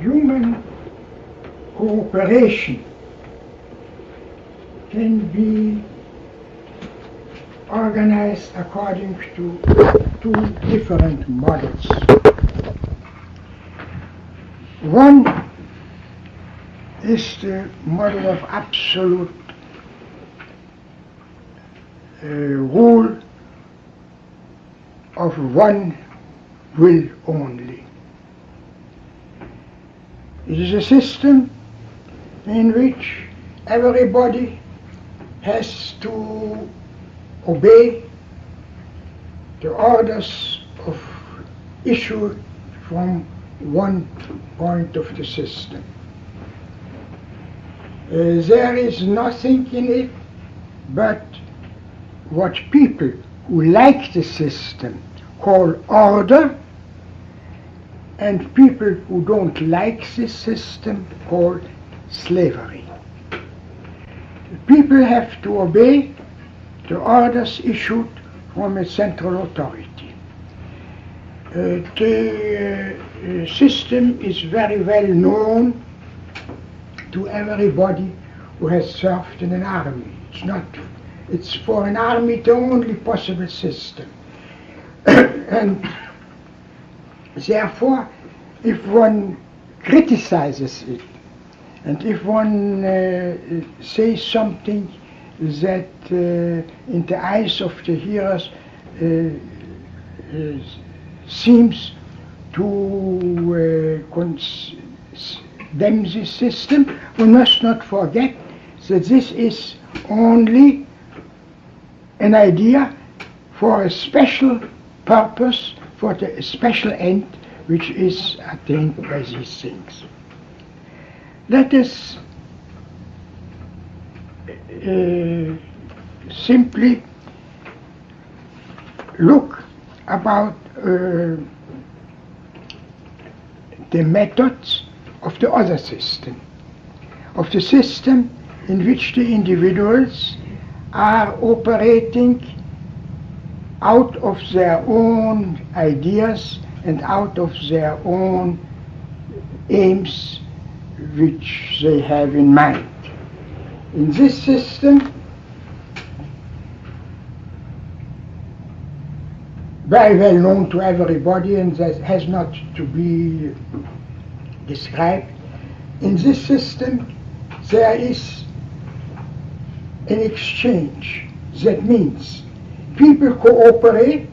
Human cooperation can be organized according to two different models. One is the model of absolute rule of one will only. It is a system in which everybody has to obey the orders issued from one point of the system. There is nothing in it but what people who like the system call order, and people who don't like this system call slavery. People have to obey the orders issued from a central authority. The system is very well known to everybody who has served in an army. It's for an army the only possible system. And therefore, if one criticizes it, and if one says something that in the eyes of the hearers seems to condemn this system, we must not forget that this is only an idea for a special purpose, for the special end which is attained by these things. Let us simply look about the methods of the other system, of the system in which the individuals are operating out of their own ideas and out of their own aims which they have in mind. In this system, very well known to everybody and that has not to be described, in this system there is an exchange. That means people cooperate,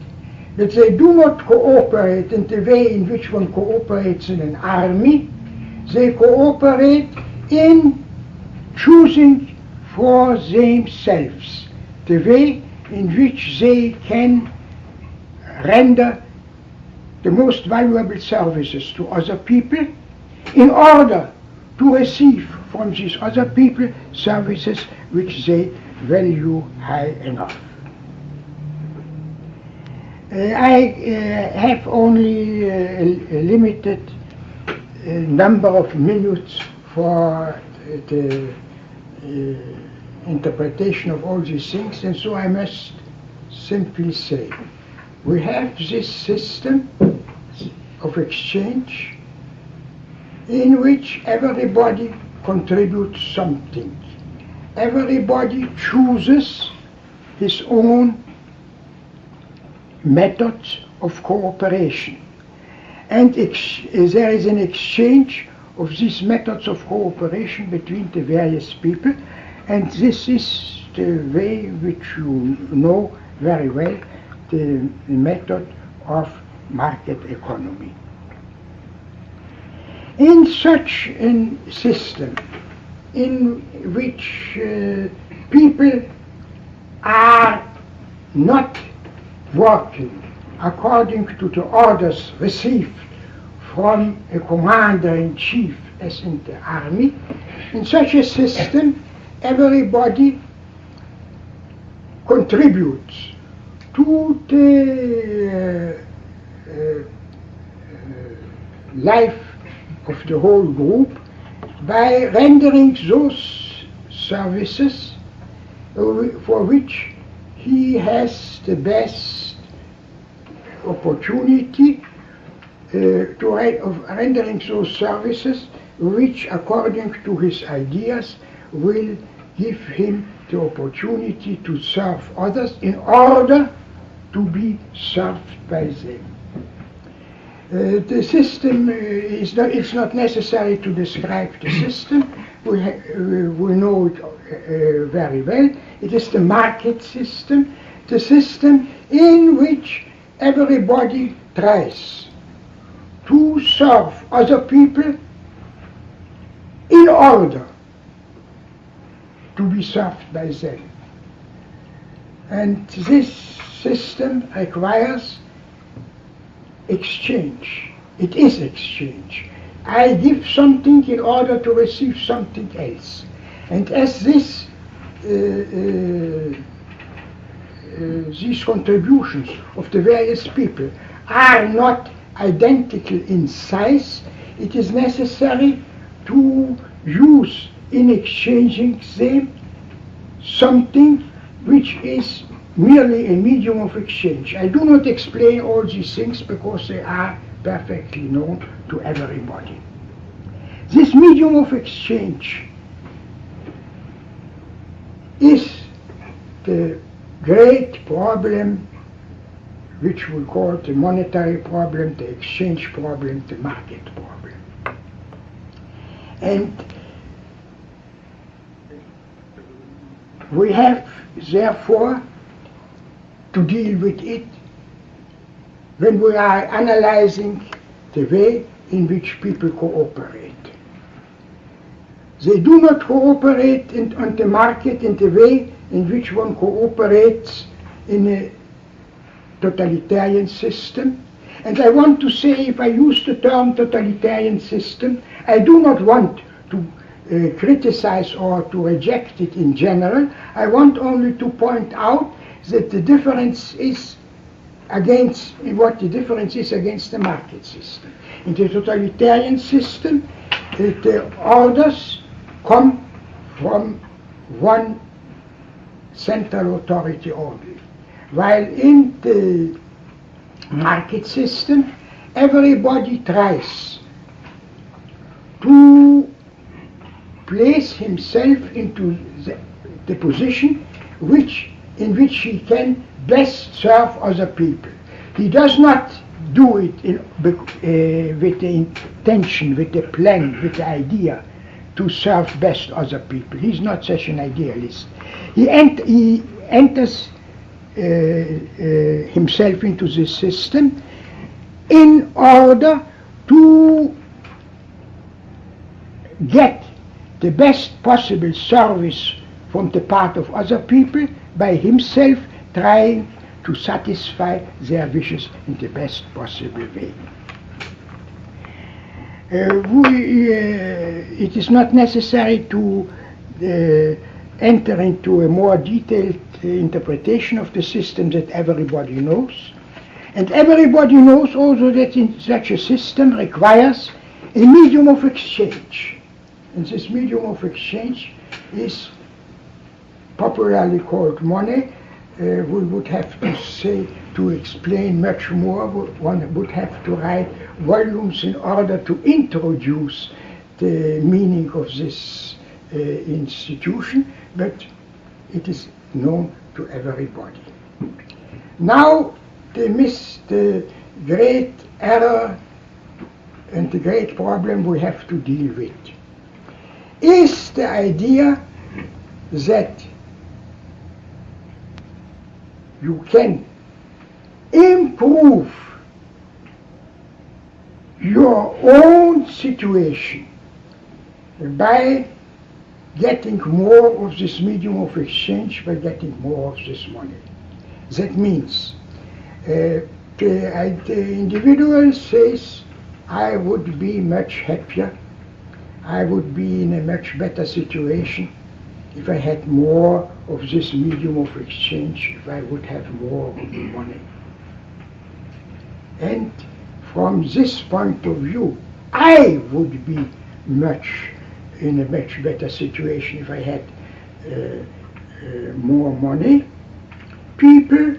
but they do not cooperate in the way in which one cooperates in an army. They cooperate in choosing for themselves the way in which they can render the most valuable services to other people in order to receive from these other people services which they value high enough. I have only a limited number of minutes for the interpretation of all these things, and so I must simply say we have this system of exchange in which everybody contributes something. Everybody chooses his own methods of cooperation. And there is an exchange of these methods of cooperation between the various people, and this is the way which you know very well, the method of market economy. In such a system in which people are not working according to the orders received from a commander-in-chief as in the army, in such a system everybody contributes to the life of the whole group by rendering those services for which he has the best opportunity of rendering those services which, according to his ideas, will give him the opportunity to serve others in order to be served by them. The system it's not necessary to describe the system. We know it very well. It is the market system, the system in which everybody tries to serve other people in order to be served by them. And this system requires exchange. It is exchange. I give something in order to receive something else. And as these contributions of the various people are not identical in size, it is necessary to use in exchanging them something which is merely a medium of exchange. I do not explain all these things because they are perfectly known to everybody. This medium of exchange is the great problem which we call the monetary problem, the exchange problem, the market problem. And we have, therefore, to deal with it when we are analyzing the way in which people cooperate. They do not cooperate on the market in the way in which one cooperates in a totalitarian system. And I want to say, if I use the term totalitarian system, I do not want to criticize or to reject it in general. I want only to point out that the difference is against the market system. In the totalitarian system, the orders come from one central authority only, while in the market system, everybody tries to place himself into the position in which he can best serve other people. He does not do it with the intention, with the plan, with the idea to serve best other people. He's not such an idealist. He enters himself into the system in order to get the best possible service from the part of other people by himself trying to satisfy their wishes in the best possible way. It is not necessary to enter into a more detailed interpretation of the system that everybody knows. And everybody knows also that in such a system requires a medium of exchange. And this medium of exchange is popularly called money. We would have to say, to explain much more, one would have to write volumes in order to introduce the meaning of this institution, but it is known to everybody. Now, the great error and the great problem we have to deal with is the idea that you can improve your own situation by getting more of this medium of exchange, by getting more of this money. That means the individual says, I would be much happier, I would be in a much better situation if I had more of this medium of exchange, if I would have more of the money. And from this point of view, I would be in a much better situation if I had more money. People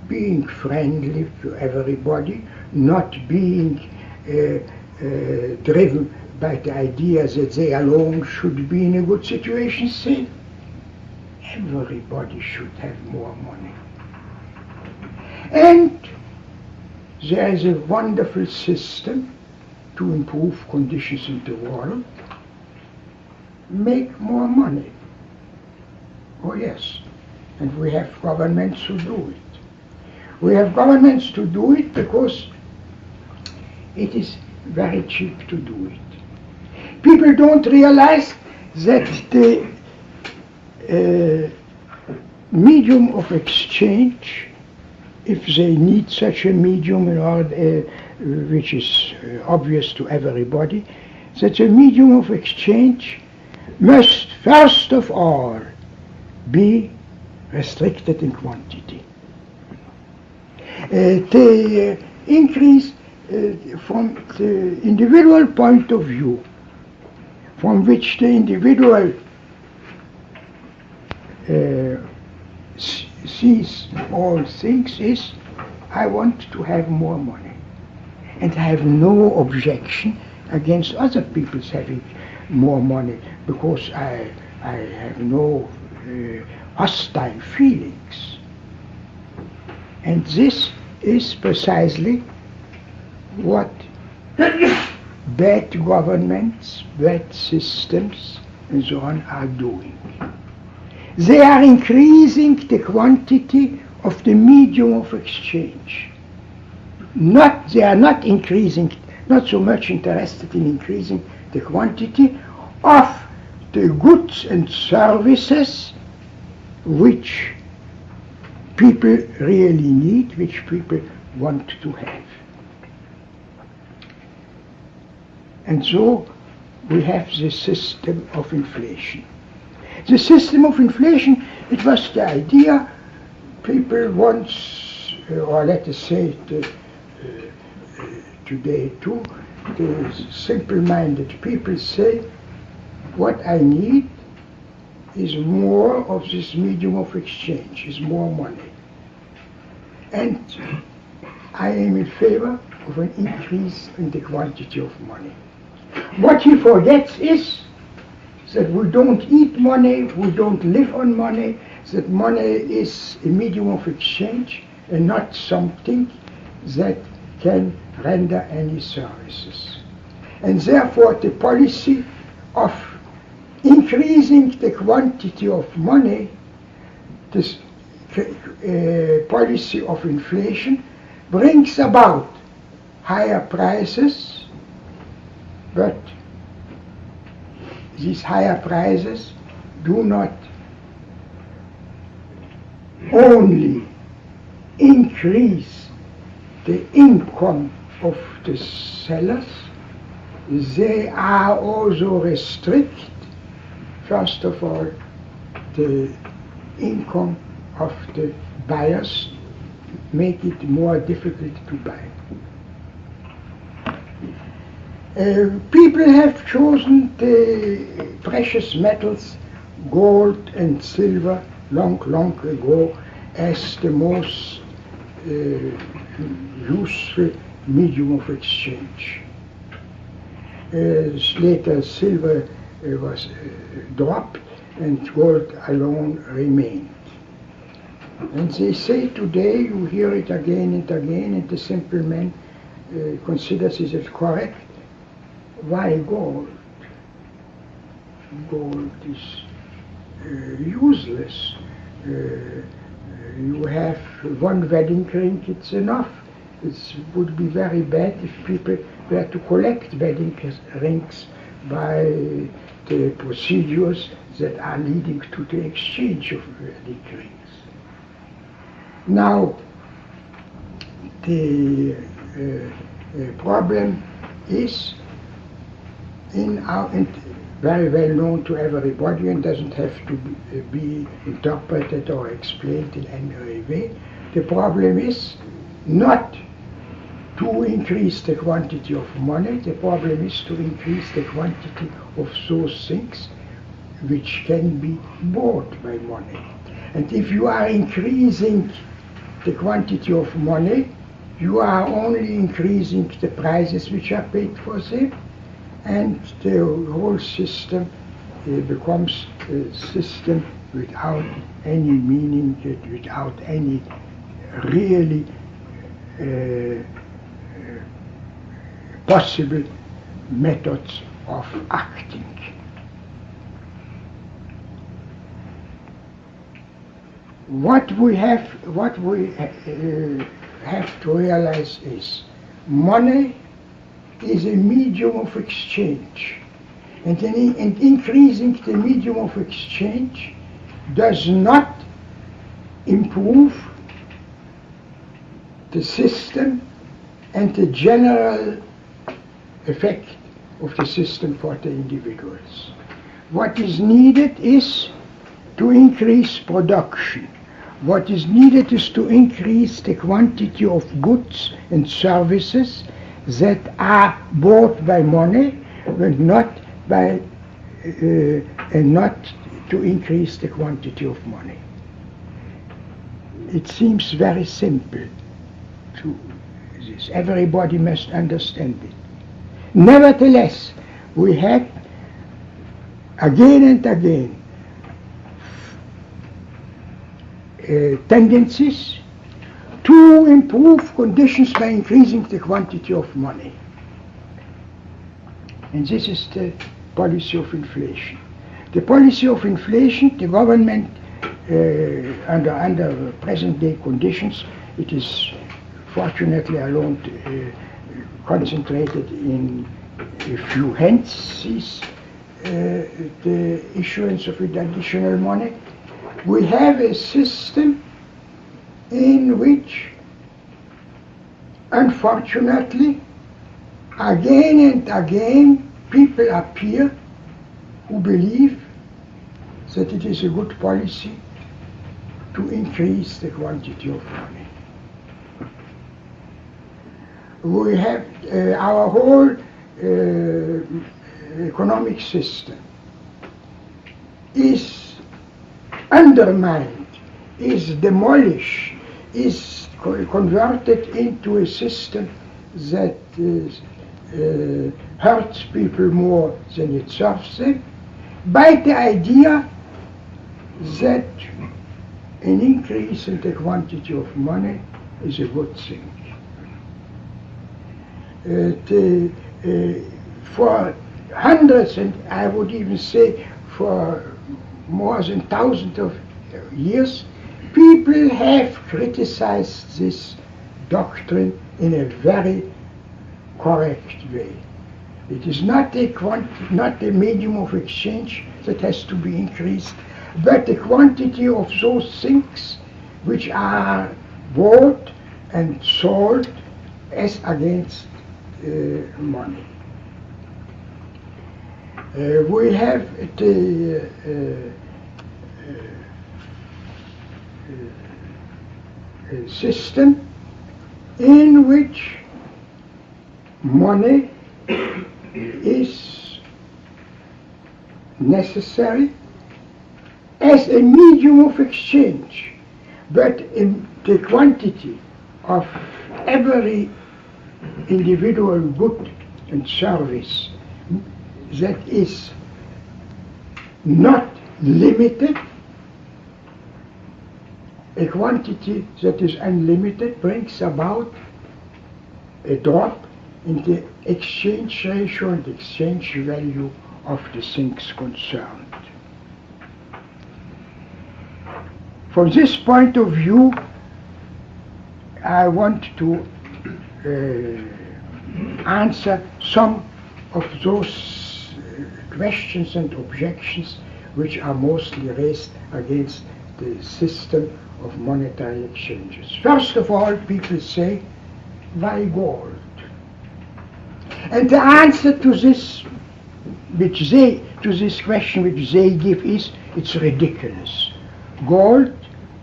being friendly to everybody, not being driven by the idea that they alone should be in a good situation, say everybody should have more money. And there is a wonderful system to improve conditions in the world. Make more money. Oh yes, and we have governments who do it. We have governments to do it because it is very cheap to do it. People don't realize that the medium of exchange, if they need such a medium in order, which is obvious to everybody, that a medium of exchange must first of all be restricted in quantity. The increase from the individual point of view, from which the individual sees all things, is I want to have more money. And I have no objection against other people's having more money, because I have no hostile feelings. And this is precisely what bad governments, bad systems, and so on are doing. They are increasing the quantity of the medium of exchange. They are not so much interested in increasing the quantity of the goods and services which people really need, which people want to have. And so we have the system of inflation. The system of inflation, it was the idea people once, or let us say today too, the simple-minded people say, what I need is more of this medium of exchange, is more money. And I am in favor of an increase in the quantity of money. What he forgets is that we don't eat money, we don't live on money, that money is a medium of exchange and not something that can render any services. And therefore the policy of increasing the quantity of money, this policy of inflation, brings about higher prices, but these higher prices do not only increase the income of the sellers, they are also restrict, first of all, the income of the buyers, make it more difficult to buy. People have chosen the precious metals, gold and silver, long ago, as the most useful medium of exchange. Later silver was dropped and gold alone remained. And they say today, you hear it again and again, and the simple man considers it as correct. Why gold? Gold is useless. You have one wedding ring, it's enough. It would be very bad if people were to collect wedding rings by the procedures that are leading to the exchange of wedding rings. Now, the problem is very well known to everybody and doesn't have to be interpreted or explained in any way. The problem is not to increase the quantity of money, the problem is to increase the quantity of those things which can be bought by money. And if you are increasing the quantity of money, you are only increasing the prices which are paid for them, and the whole system becomes a system without any meaning, without any really possible methods of acting. What we have to realize is money is a medium of exchange, and increasing the medium of exchange does not improve the system and the general effect of the system for the individuals. What is needed is to increase production. What is needed is to increase the quantity of goods and services that are bought by money, but not by and not to increase the quantity of money. It seems very simple to this. Everybody must understand it. Nevertheless, we have again and again tendencies to improve conditions by increasing the quantity of money. And this is the policy of inflation. The policy of inflation, the government, under present-day conditions, it is fortunately alone concentrated in a few hands, the issuance of additional money. We have a system in which, unfortunately, again and again, people appear who believe that it is a good policy to increase the quantity of money. We have our whole economic system is undermined, is demolished, is converted into a system that hurts people more than it serves them, by the idea that an increase in the quantity of money is a good thing. For hundreds, and I would even say for more than thousands of years, people have criticized this doctrine in a very correct way. It is not a medium of exchange that has to be increased, but the quantity of those things which are bought and sold as against money. We have the system in which money is necessary as a medium of exchange, but in the quantity of every individual good and service that is not limited, a quantity that is unlimited brings about a drop in the exchange ratio and exchange value of the things concerned. From this point of view, I want to answer some of those questions and objections which are mostly raised against the system of monetary exchanges. First of all, people say, why gold? And the answer to this question which they give is, it's ridiculous. Gold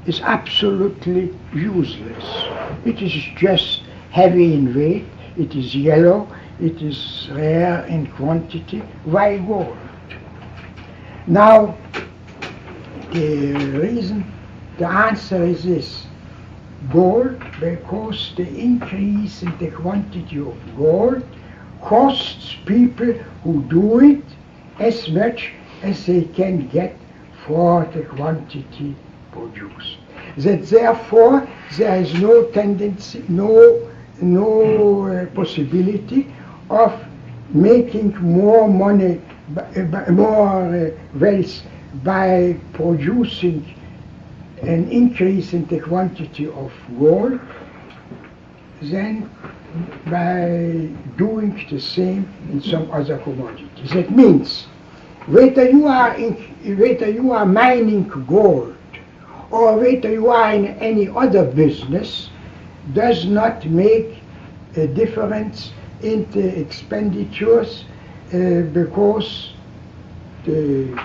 is absolutely useless. It is just heavy in weight, it is yellow, it is rare in quantity. Why gold? Now, the answer is this. gold because the increase in the quantity of gold costs people who do it as much as they can get for the quantity produced. That therefore there is no tendency, no possibility of making more money, more wealth by producing an increase in the quantity of gold than by doing the same in some other commodities. That means whether you are mining gold or whether you are in any other business does not make a difference in the expenditures because the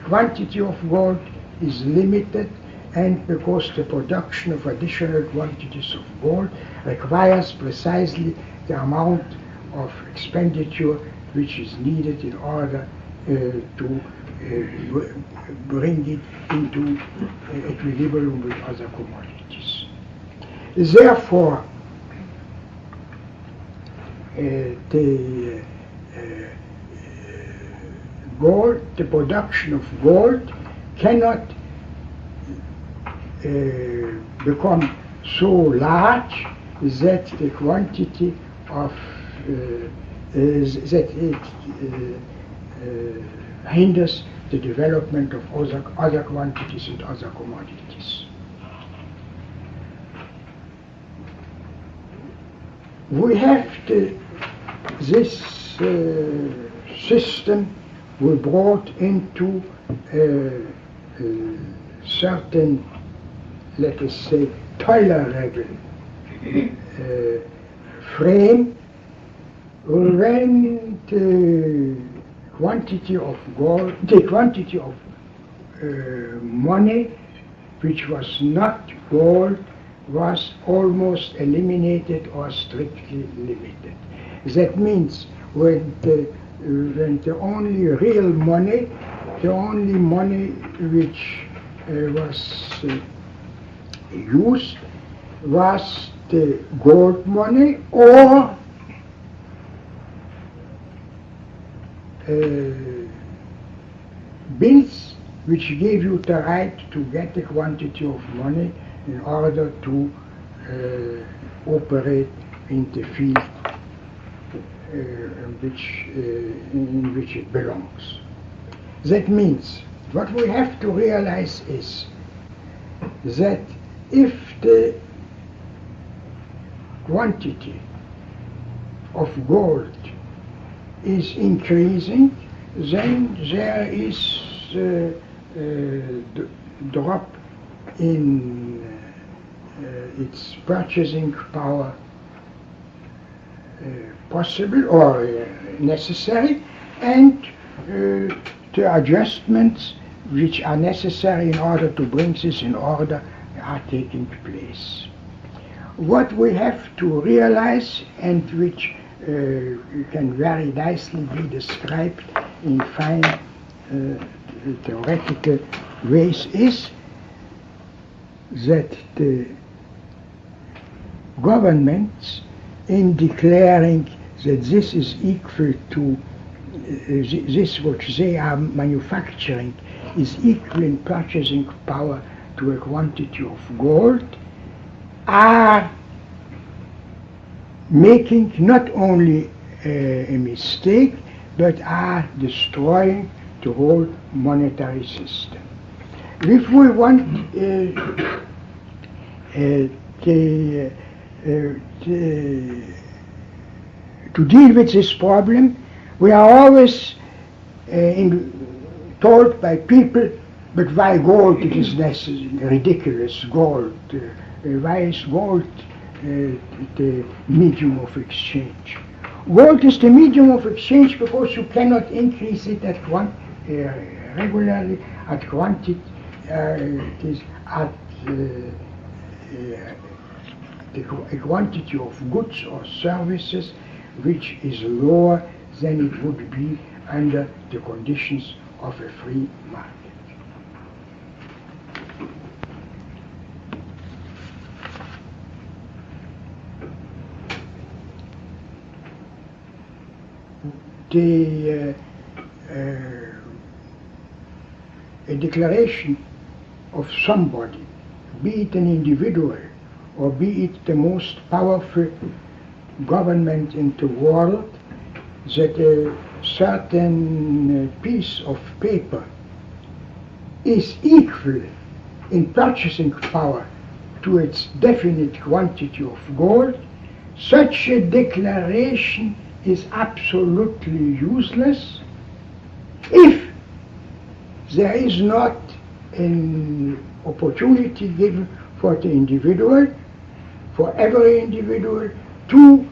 quantity of gold is limited and because the production of additional quantities of gold requires precisely the amount of expenditure which is needed in order to bring it into equilibrium with other commodities. Therefore, the production of gold cannot become so large that the quantity of that it hinders the development of other quantities and other commodities. We have this system we brought into certain, let us say, tolerable frame when the quantity of gold, the quantity of money which was not gold was almost eliminated or strictly limited. That means when the only real money, the only money which was used was the gold money or bills which gave you the right to get a quantity of money in order to operate in the field in which it belongs. That means what we have to realize is that if the quantity of gold is increasing, then there is a drop in its purchasing power possible or necessary, and the adjustments which are necessary in order to bring this in order are taking place. What we have to realize, and which can very nicely be described in fine theoretical ways, is that the governments, in declaring that this is equal to this which they are manufacturing is equal in purchasing power to a quantity of gold, are making not only a mistake, but are destroying the whole monetary system. If we want to deal with this problem, we are always told by people, but why gold? It is ridiculous, gold. Why is gold the medium of exchange? Gold is the medium of exchange because you cannot increase it at regularly at quantity. It is at a quantity of goods or services which is lower than it would be under the conditions of a free market. a declaration of somebody, be it an individual or be it the most powerful government in the world, that a certain piece of paper is equal in purchasing power to its definite quantity of gold, such a declaration is absolutely useless if there is not an opportunity given for the individual, for every individual, to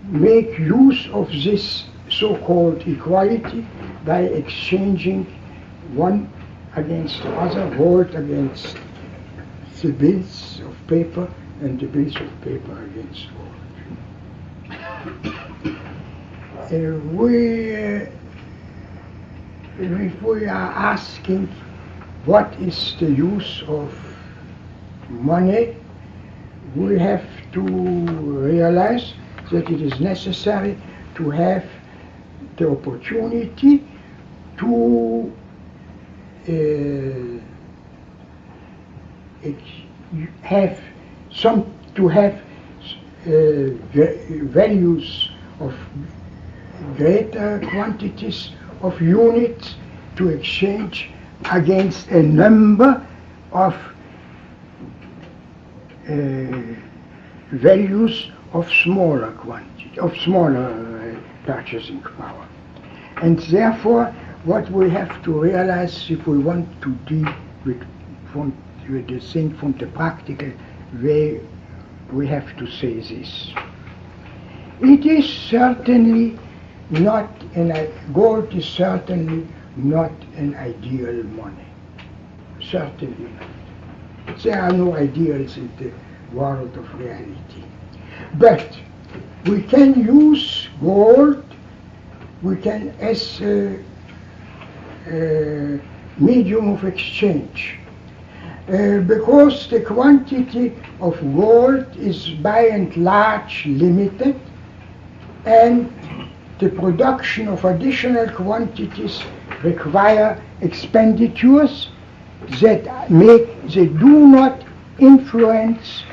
make use of this so-called equality by exchanging one against the other, gold against the bills of paper and the bills of paper against gold. If we are asking what is the use of money, we have to realize that it is necessary to have the opportunity to have values of greater quantities of units to exchange against a number of values of smaller quantity, of smaller purchasing power. And therefore, what we have to realize if we want to deal with the thing from the practical way, we have to say this. It is certainly not gold is certainly not an ideal money. Certainly not. There are no ideals in the world of reality. But we can use gold, we can as a medium of exchange. Because the quantity of gold is by and large limited, and the production of additional quantities require expenditures that do not influence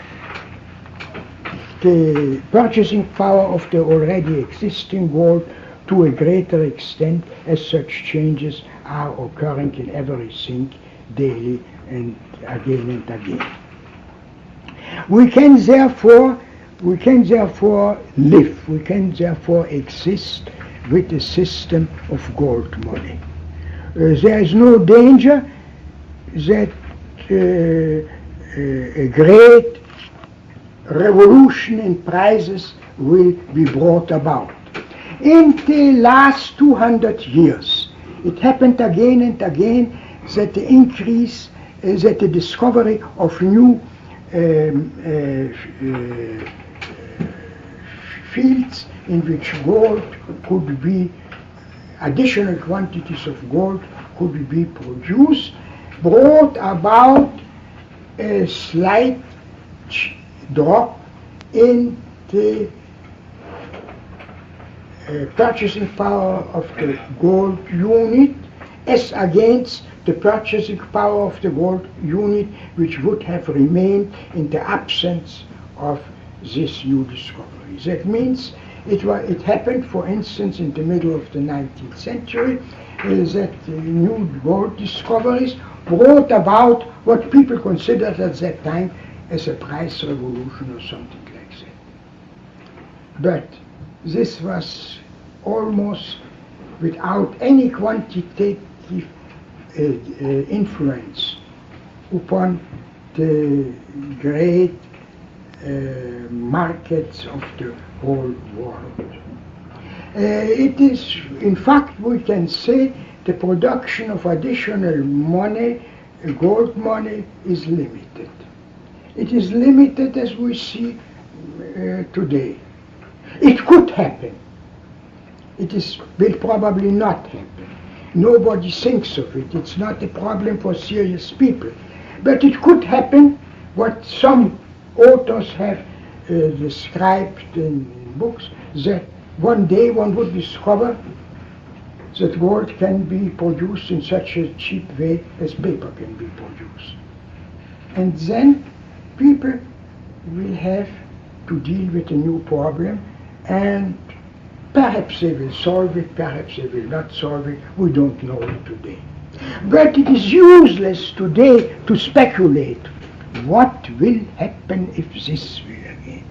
the purchasing power of the already existing gold to a greater extent, as such changes are occurring in everything daily and again and again. We can therefore live, we can therefore exist with a system of gold money. There is no danger that a great revolution in prices will be brought about. In the last 200 years, it happened again and again that the increase, that the discovery of new fields in which gold could be, additional quantities of gold could be produced, brought about a slight drop in the purchasing power of the gold unit as against the purchasing power of the gold unit which would have remained in the absence of this new discovery. That means it happened, for instance, in the middle of the 19th century, that new gold discoveries brought about what people considered at that time as a price revolution or something like that. But this was almost without any quantitative influence upon the great markets of the whole world. It is, in fact, we can say the production of additional money, gold money, is limited. It is limited as we see today. It could happen. Will probably not happen. Nobody thinks of it. It's not a problem for serious people. But it could happen, what some authors have described in books, that one day one would discover that gold can be produced in such a cheap way as paper can be produced. And then people will have to deal with a new problem, and perhaps they will solve it, perhaps they will not solve it, we don't know it today. But it is useless today to speculate what will happen if this will again.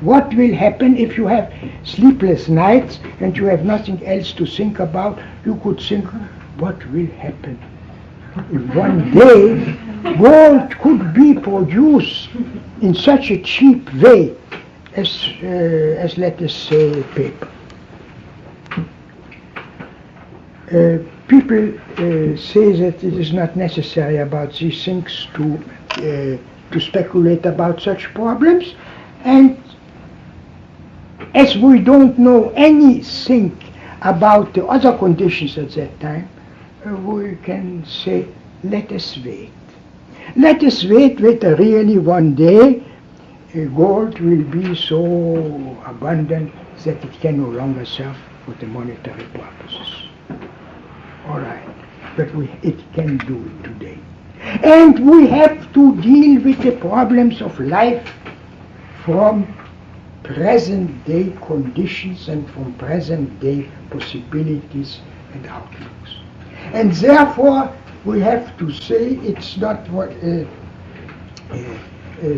What will happen if you have sleepless nights and you have nothing else to think about? You could think, what will happen if one day gold could be produced in such a cheap way as let us say, paper. People say that it is not necessary about these things to speculate about such problems, and as we don't know anything about the other conditions at that time, we can say, let us wait. Let us wait that really one day gold will be so abundant that it can no longer serve for the monetary purposes. All right, but it can do it today. And we have to deal with the problems of life from present-day conditions and from present-day possibilities and outlooks. And therefore, we have to say it's not what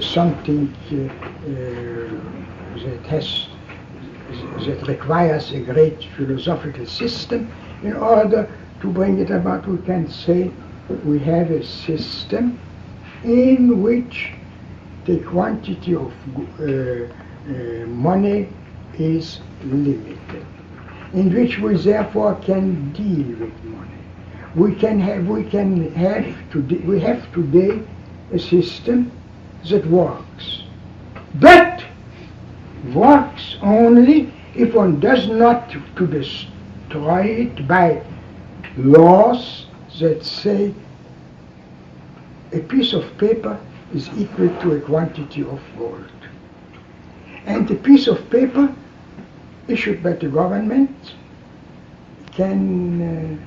something that requires a great philosophical system in order to bring it about. We can say we have a system in which the quantity of money is limited, in which we therefore can deal with money. We have today a system that works, but works only if one does not to destroy it by laws that say a piece of paper is equal to a quantity of gold. And a piece of paper issued by the government can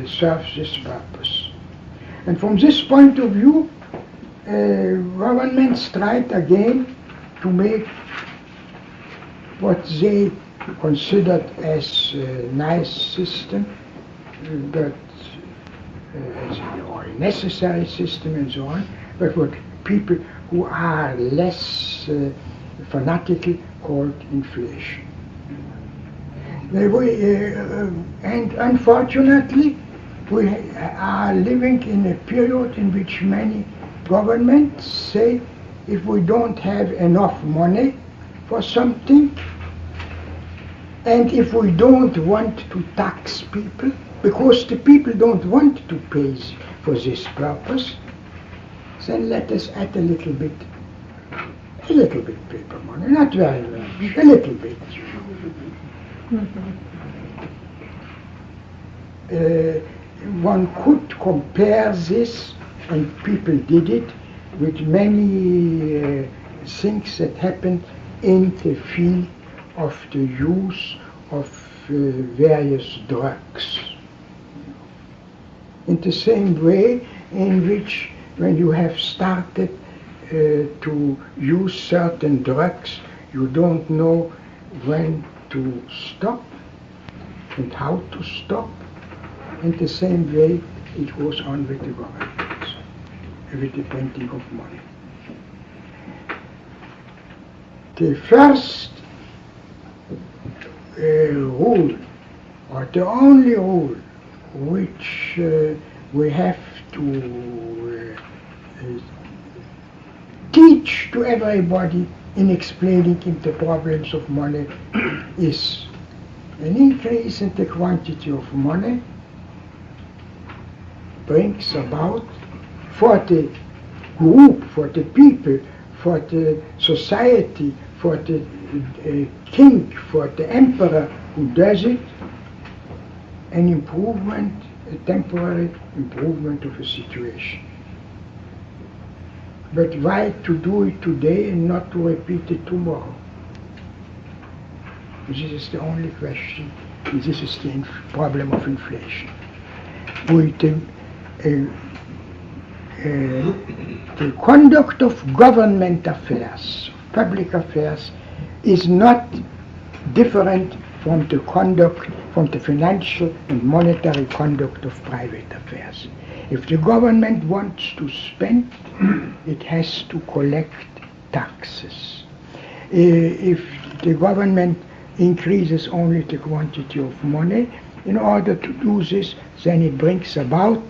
serve this purpose. And from this point of view, governments tried again to make what they considered as a nice system, but or a necessary system and so on, but what people who are less fanatical called inflation. And unfortunately, we are living in a period in which many governments say if we don't have enough money for something, and if we don't want to tax people, because the people don't want to pay for this purpose, then let us add a little bit paper money, not very much, a little bit. One could compare this, and people did it, with many things that happened in the field of the use of various drugs. In the same way in which when you have started to use certain drugs, you don't know when to stop and how to stop. In the same way it goes on with the government, with the printing of money. The first rule, or the only rule, which we have to teach to everybody in explaining the problems of money is an increase in the quantity of money brings about for the group, for the people, for the society, for the king, for the emperor who does it, an improvement, a temporary improvement of a situation. But why to do it today and not to repeat it tomorrow? This is the only question. This is the problem of inflation. The conduct of government affairs, public affairs, is not different from the conduct, from the financial and monetary conduct of private affairs. If the government wants to spend, it has to collect taxes. If the government increases only the quantity of money, in order to do this, then it brings about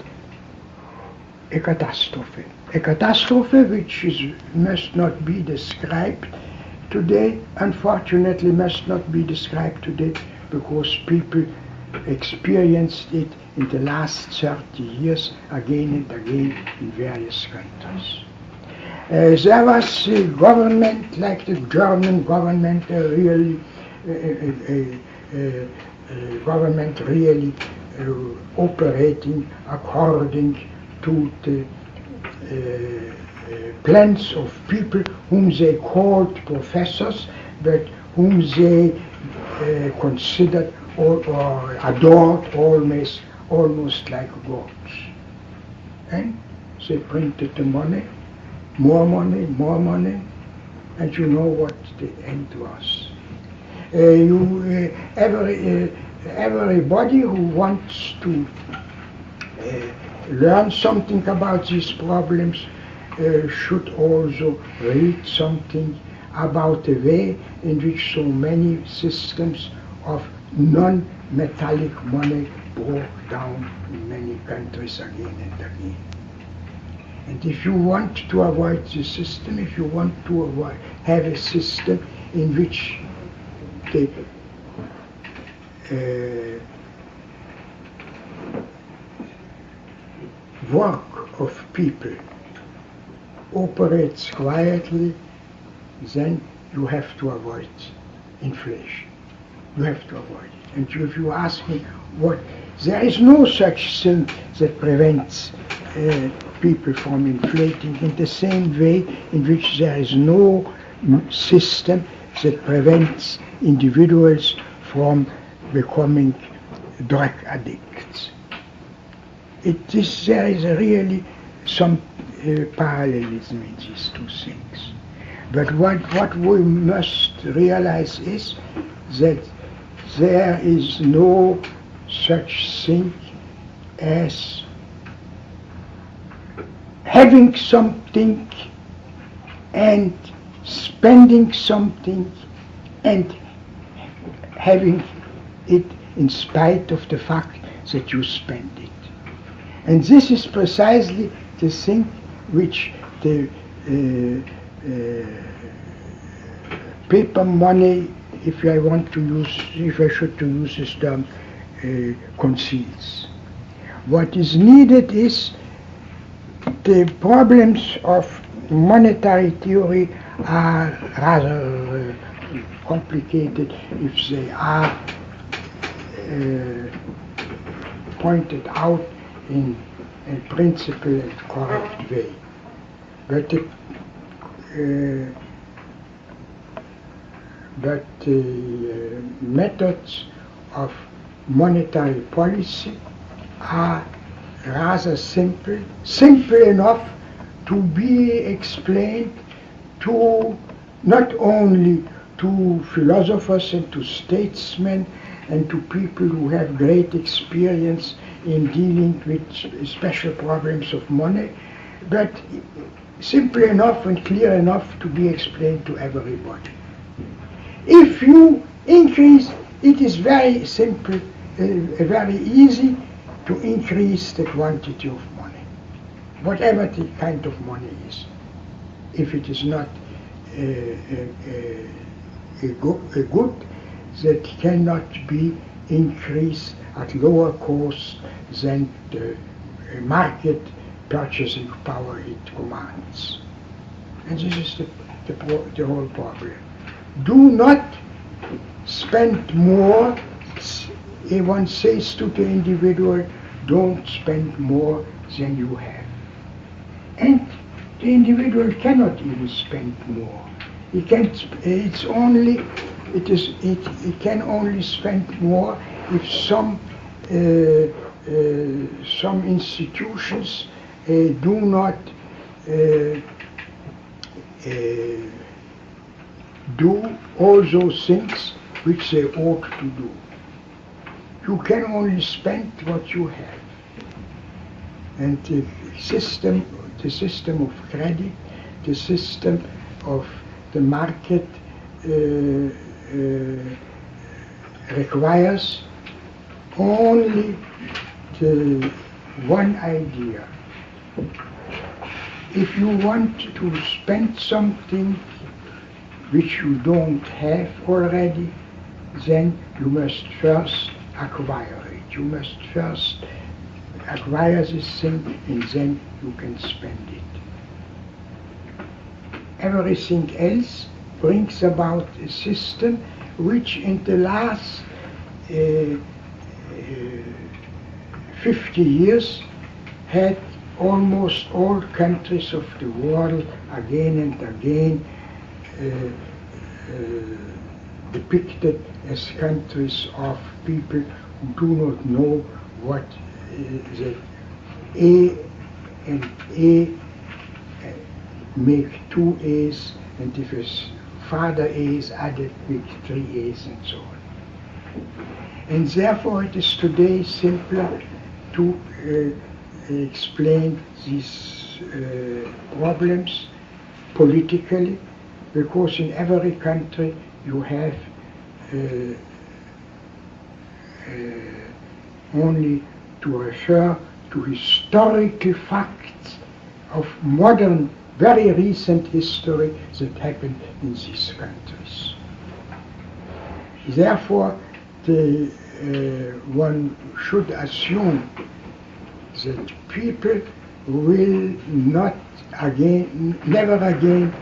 a catastrophe. A catastrophe which must not be described today, unfortunately must not be described today, because people experienced it in the last 30 years again and again in various countries. There was a government, like the German government, operating according to the plans of people whom they called professors, but whom they considered or adored almost like gods. And they printed the money, more money, more money, and you know what the end was. Everybody who wants to learn something about these problems should also read something about the way in which so many systems of non-metallic money broke down in many countries again and again. And if you want to avoid this system, if you want to have a system in which the work of people operates quietly, then you have to avoid inflation. You have to avoid it. And if you ask me there is no such thing that prevents people from inflating in the same way in which there is no system that prevents individuals from becoming drug addicts. There is really some parallelism in these two things. But what we must realize is that there is no such thing as having something and spending something and having it in spite of the fact that you spend it. And this is precisely the thing which the paper money, if I should to use this term, conceals. What is needed is the problems of monetary theory are rather complicated if they are pointed out in a principled and correct way. But the methods of monetary policy are rather simple enough to be explained to not only to philosophers and to statesmen and to people who have great experience in dealing with special problems of money, but simple enough and clear enough to be explained to everybody. If you increase, it is very simple, very easy to increase the quantity of money, whatever the kind of money is. If it is not a good that cannot be increased at lower cost than the market purchasing power it commands. And this is the whole problem. Do not spend more. One says to the individual, don't spend more than you have. And the individual cannot even spend more. He can't. It's only it can only spend more if some institutions do not do all those things which they ought to do. You can only spend what you have. And the system of credit, the system of the market requires only the one idea. If you want to spend something which you don't have already, then you must first acquire it. You must first acquire this thing, and then you can spend it. Everything else brings about a system which in the last 50 years had almost all countries of the world again and again depicted as countries of people who do not know what the A and A make two A's, and if his father A is added, make three A's, and so on. And therefore it is today simpler to explain these problems politically, because in every country you have only to refer to historical facts of modern, very recent history that happened in these countries. Therefore, one should assume that people will not again, never again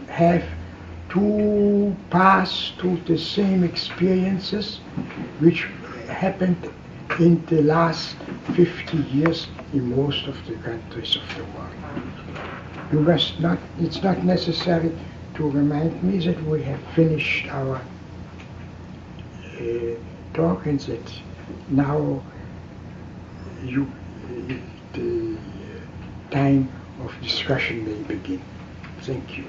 have to pass through the same experiences which happened in the last 50 years in most of the countries of the world. You must not, it's not necessary to remind me that we have finished our talk, and that now the time of discussion may begin. Thank you.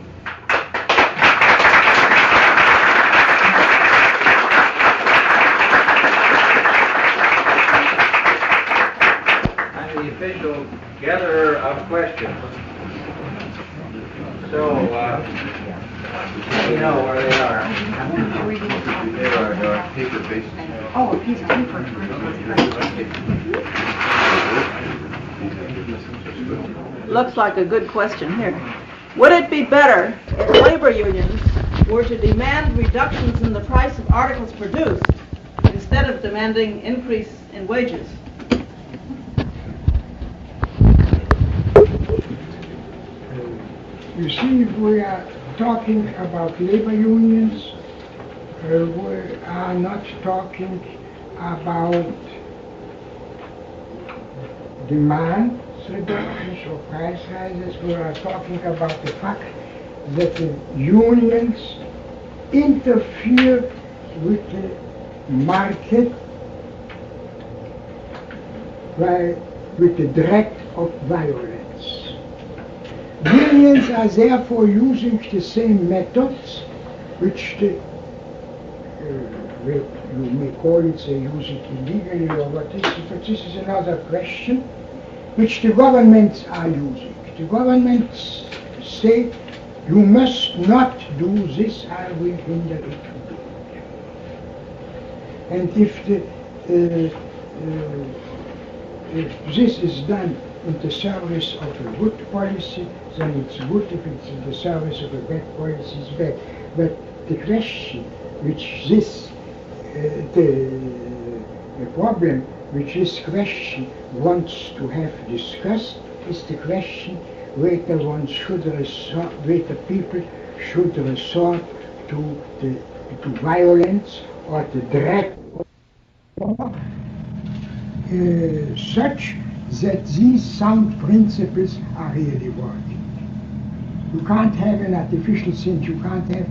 I'm the official gatherer of questions. So, you know where they are. There are paper bases. Oh, a piece of paper. Looks like a good question here. Would it be better if labor unions were to demand reductions in the price of articles produced instead of demanding increase in wages? You see, if we are talking about labor unions, we are not talking about demand reductions or price rises. We are talking about the fact that the unions interfere with the market with the threat of violence. Unions are therefore using the same methods which the, you may call it, they use it illegally or what is it, but this is another question, which the governments are using. The governments say, you must not do this, I will hinder it to do it. And if this is done in the service of a good policy, then it's good. If it's in the service of a bad policy, it's bad. But the question which this, the problem which this question wants to have discussed is the question whether one should resort, whether people should resort to violence or the threat of such that these sound principles are really working. You can't have an artificial thing, you can't have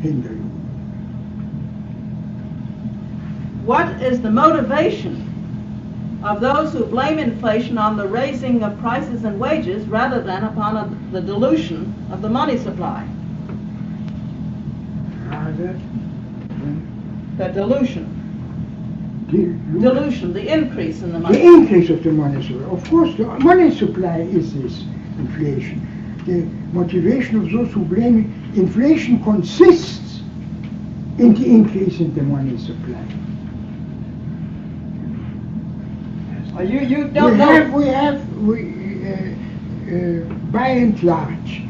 to hinder you. What is the motivation of those who blame inflation on the raising of prices and wages rather than upon the dilution of the money supply? The dilution. Dilution, the increase in the money. The increase of the money supply. Of course, the money supply is this inflation. The motivation of those who blame it, inflation consists in the increase in the money supply. You don't know. By and large,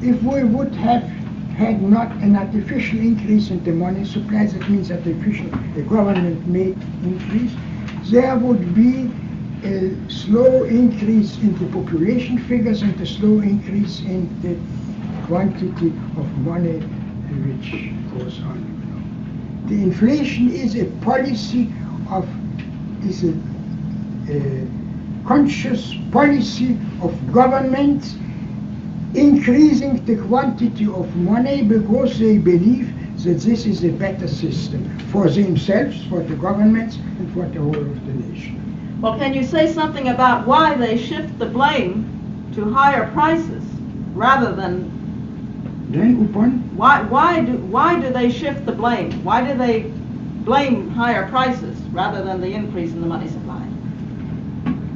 if we would have had not an artificial increase in the money supply, that means artificial, the government made increase, there would be a slow increase in the population figures and a slow increase in the quantity of money which goes on. The inflation is a policy of, is a conscious policy of governments increasing the quantity of money because they believe that this is a better system for themselves, for the governments, and for the whole of the nation. Well, can you say something about why they shift the blame to higher prices rather than... Then upon... Why do they shift the blame? Why do they blame higher prices rather than the increase in the money supply?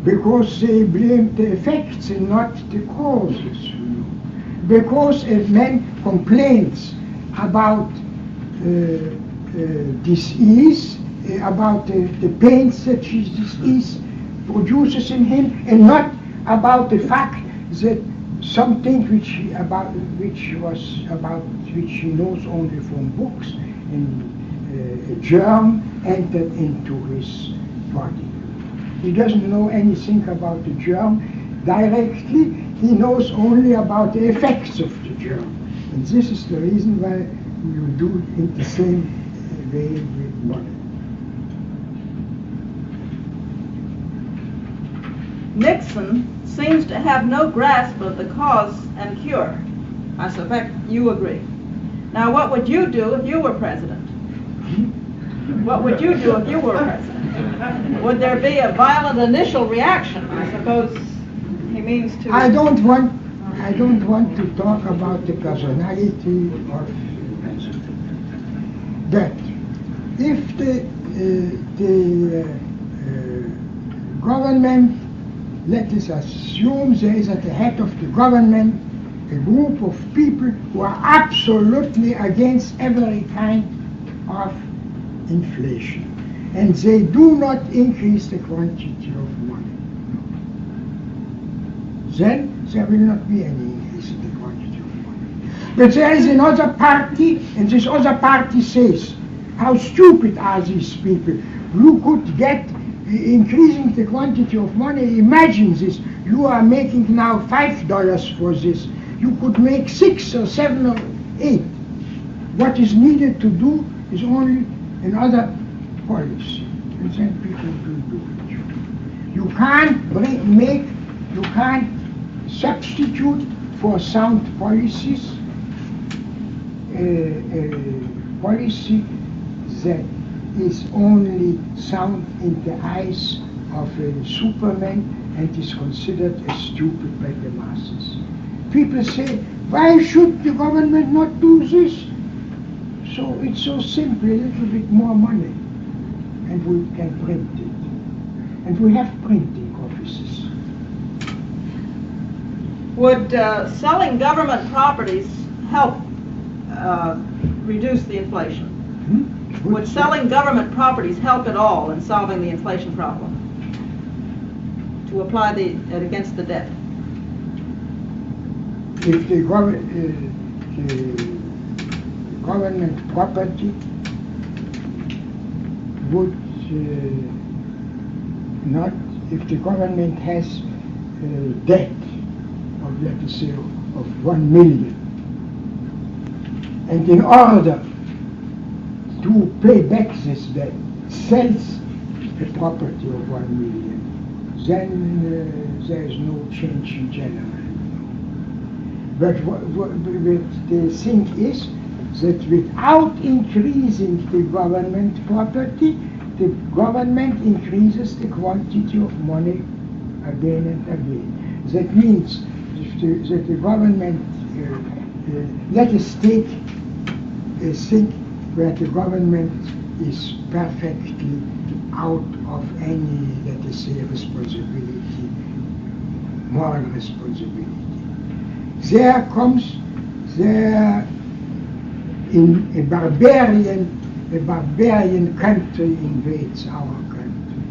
Because they blame the effects and not the causes. Because a man complains about disease, about the pains that his disease produces in him, and not about the fact that something which he knows only from books, and a germ entered into his body. He doesn't know anything about the germ directly. He knows only about the effects of the germ. And this is the reason why you do it in the same way with money. Nixon seems to have no grasp of the cause and cure. I suspect you agree. Now, what would you do if you were president? What would you do if you were president? Would there be a violent initial reaction? I suppose he means to... I don't want to talk about the personality of the president. But if the government, let us assume there is at the head of the government a group of people who are absolutely against every kind of inflation, and they do not increase the quantity of money, then there will not be any increase in the quantity of money. But there is another party, and this other party says, how stupid are these people? You could get increasing the quantity of money. Imagine this, you are making now $5 for this. You could make 6 or 7 or 8. What is needed to do is only another policy, and then people will do it. You can't substitute for sound policies a policy that is only sound in the eyes of a superman and is considered as stupid by the masses. People say, why should the government not do this? So it's so simple, a little bit more money, and we can print it. And we have printing offices. Would selling government properties help reduce the inflation? Would selling government properties help at all in solving the inflation problem? To apply against the debt? If the government property would not, if the government has debt of, let us say, of 1 million, and in order to pay back this debt, sells the property of 1 million, then there is no change in general. But the thing is that without increasing the government property, the government increases the quantity of money again and again. That means that the government, let us take a thing where the government is perfectly out of any, let us say, responsibility, moral responsibility. There comes in a barbarian country invades our country,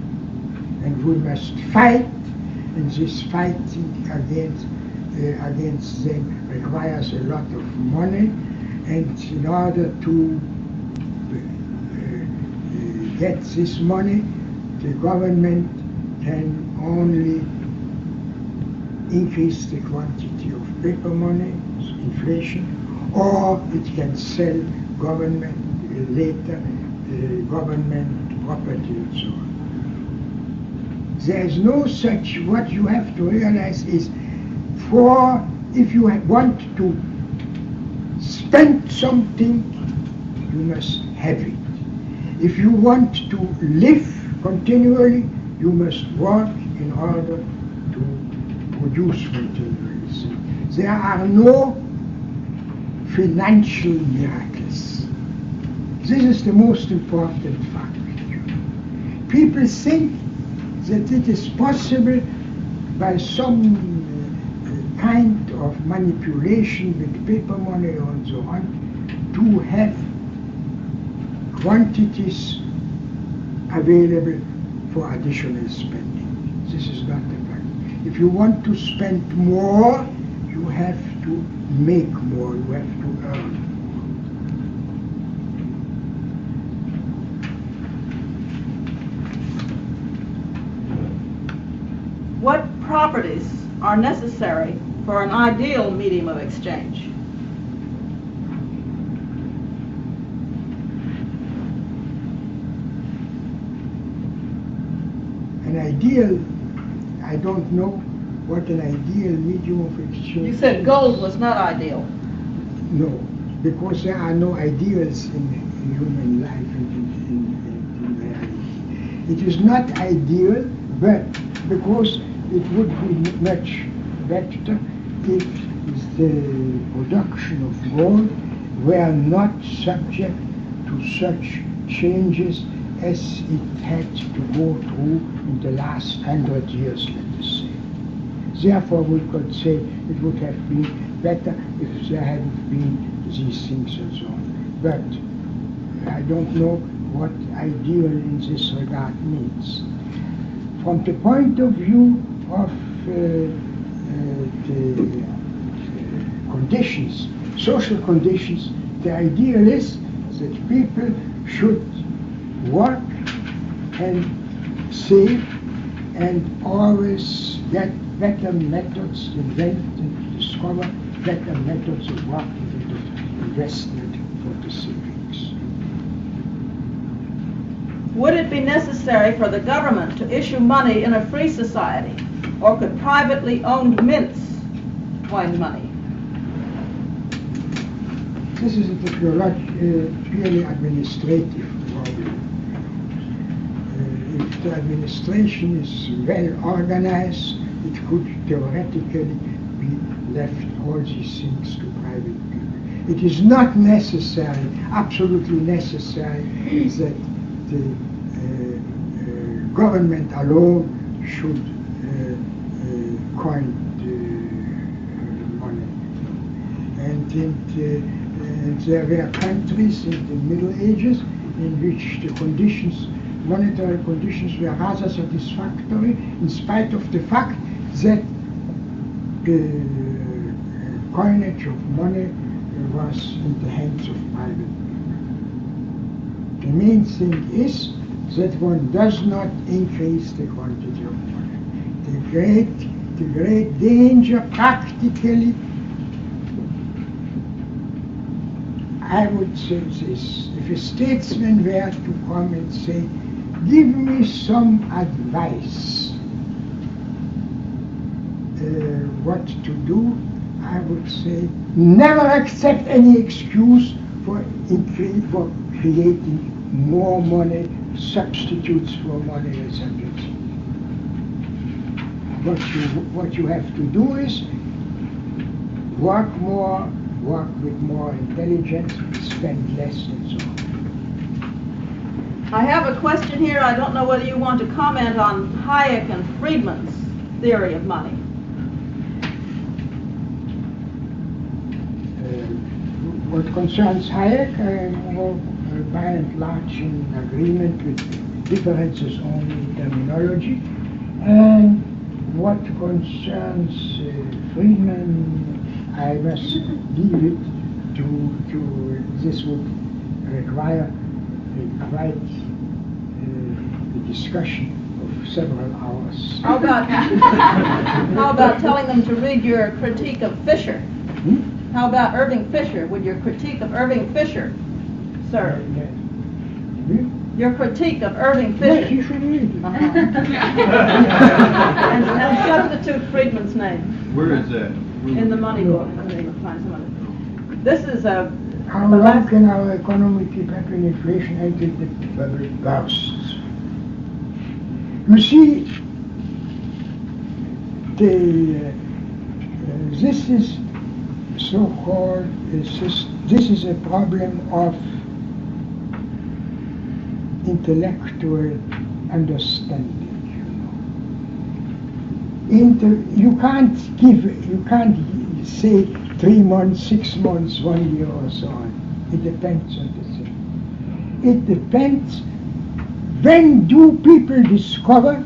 and we must fight, and this fighting against them requires a lot of money, and in order to get this money, the government can only increase the quantity of paper money, inflation, or it can sell government later, government property and so on. There is no such, what you have to realize is, if you want to spend something, you must have it. If you want to live continually, you must work in order to produce continually. There are no financial miracles. This is the most important fact. People think that it is possible by some kind of manipulation with paper money and so on to have quantities available for additional spending. This is not the fact. If you want to spend more, you have to make more, you have to earn more. What properties are necessary for an ideal medium of exchange? An ideal, I don't know what an ideal medium of exchange You said is. gold was not ideal. No, because there are no ideals in human life and in reality. It is not ideal, but because it would be much better if the production of gold were not subject to such changes as it had to go through in the last 100 years, let us say. Therefore, we could say it would have been better if there hadn't been these things and so on. But I don't know what ideal in this regard means. From the point of view of the conditions, social conditions, the ideal is that people should work and save and always get better methods, invent and discover better methods of working and of investment for the savings. Would it be necessary for the government to issue money in a free society, or could privately owned mints coin money? This is a purely administrative problem. If the administration is well organized, it could theoretically be left all these things to private people. It is not necessary, absolutely necessary, that the government alone should coin the money. And there were countries in the Middle Ages in which the conditions, monetary conditions, were rather satisfactory in spite of the fact that the coinage of money was in the hands of private people. The main thing is that one does not increase the quantity of money. The great danger practically, I would say this: if a statesman were to come and say, give me some advice what to do, I would say, never accept any excuse for creating more money, substitutes for money, etc. What you have to do is work more, work with more intelligence, spend less, and so on. I have a question here. I don't know whether you want to comment on Hayek and Friedman's theory of money. What concerns Hayek, by and large in agreement with differences only in terminology. And what concerns Friedman, I must leave it to this would require quite the discussion of several hours. How about telling them to read your critique of Fisher? How about Irving Fisher? Would your critique of Irving Fisher, sir? Your critique of Irving Fisher. Yes, you should read it. And substitute Friedman's name. Where is that? In the money book. This is a... How long can our economy keep up in inflation until the bubble bursts? You see, this is so-called, this is a problem of intellectual understanding. You can't say 3 months, 6 months, 1 year, or so on. It depends on the thing. It depends when do people discover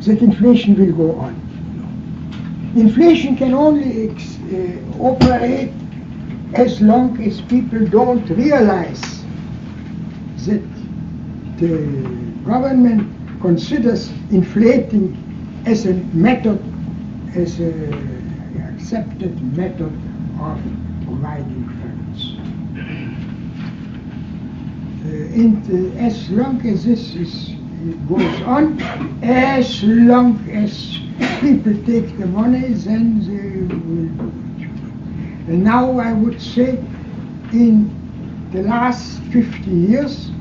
that inflation will go on. Inflation can only operate as long as people don't realize that the government considers inflating as a method, as an accepted method of providing funds. As long as this goes on, as long as people take the money, then they will do it. And now I would say in the last 50 years,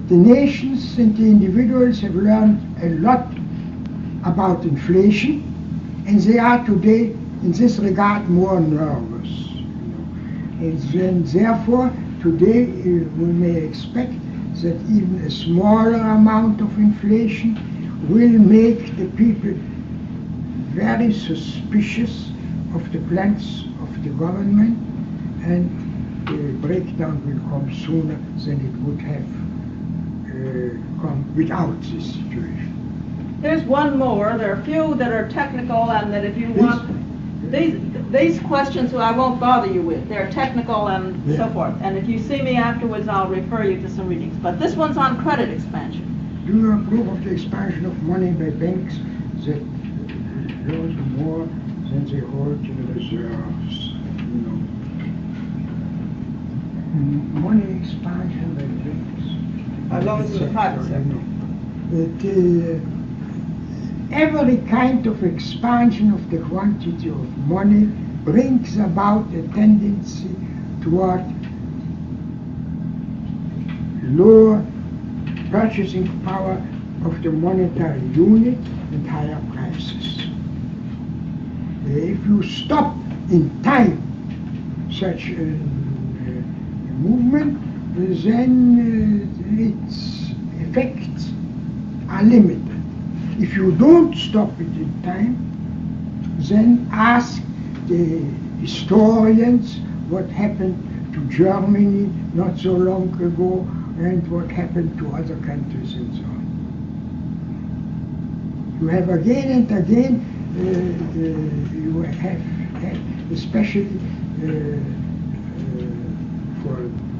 the nations and the individuals have learned a lot about inflation, and they are today, in this regard, more nervous. And then, therefore, today we may expect that even a smaller amount of inflation will make the people very suspicious of the plans of the government, and the breakdown will come sooner than it would have come without this situation. Here's one more. There are a few that are technical, and that if you want these questions, I won't bother you with. They're technical and so forth. And if you see me afterwards, I'll refer you to some readings. But this one's on credit expansion. Do you approve of the expansion of money by banks that hold more than they hold in reserves? Money expansion by banks. As long as it's a private sector. Every kind of expansion of the quantity of money brings about a tendency toward lower purchasing power of the monetary unit and higher prices. If you stop in time such a movement, then its effects are limited. If you don't stop it in time, then ask the historians what happened to Germany not so long ago and what happened to other countries and so on. You have again and again, you have especially for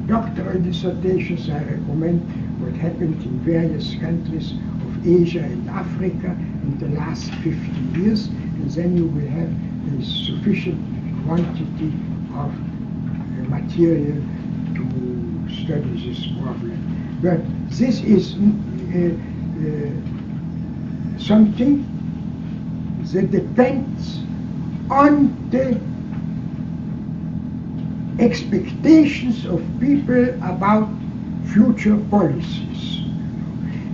doctoral dissertations, I recommend what happened in various countries of Asia and Africa in the last 50 years, and then you will have a sufficient quantity of material to study this problem. But this is something that depends on the expectations of people about future policies.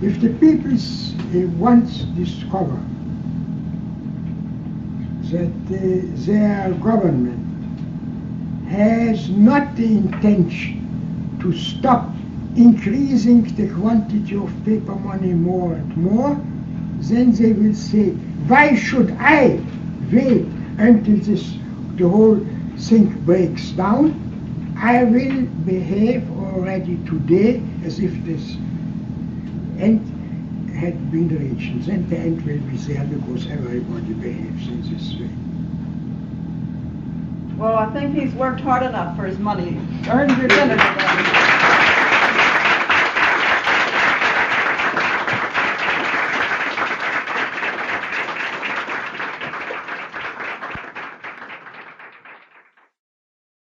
If the people once discover that their government has not the intention to stop increasing the quantity of paper money more and more, then they will say, why should I wait until the whole thing breaks down? I will behave already today as if this end had been reached. Then the end will be there because everybody behaves in this way. Well, I think he's worked hard enough for his money. Earned your dinner today.